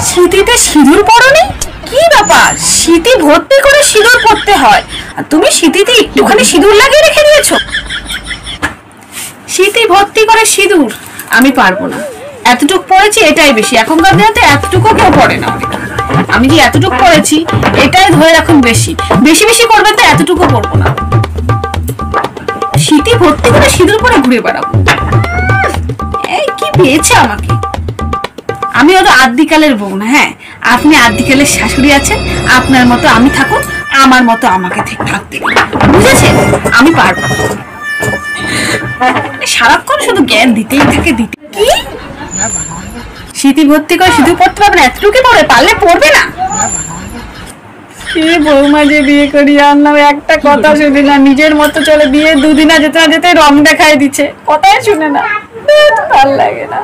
সিঁথিতে সিঁদুর পরনি? কি ব্যাপার, সিঁথি ভর্তি করে সিঁদুর পরতে হয় আর তুমি সিঁথিতে একটুখানি সিঁদুর লাগিয়ে রেখে দিয়েছো? সিঁথি ভর্তি করে সিঁদুর আমি পারবো না। এতটুক পড়েছি এটাই বেশি, এখনকার দিনে তো এতটুকু কেউ পড়ে না। আমি যে এতটুকু পড়েছি এটাই ধরে রাখুন বেশি, বেশি বেশি করবেন তো এতটুকু পড়বো না। সিঁথি ভর্তি করে সিঁদুর পরে ঘুরে বেড়াবো, এই কি পেয়েছে আমাকে। আমি ওটা আদিকালের বউ না। হ্যাঁ, আপনি আদিকালের শাশুড়ি আছেন, আপনার মতো আমি থাকুন, আমার মতো আমাকে থাকতে বুঝেছেন? আমি পারবো। সারাক্ষণ শুধু জ্ঞান দিতেই থাকে দিতে। কি সিঁথি ভর্তি করে সিঁদুর পড়তে পারবে না? এতটুকু পড়ে পারলে পড়বে না? বৌমা যে বিয়ে করিয়ে আনলাম একটা কথা শুনি না, নিজের মতো চলে বিয়ে দুদিন না যেতে না যেতে রং দেখায় দিচ্ছে, কথাই শুনে না, ভাল লাগে না।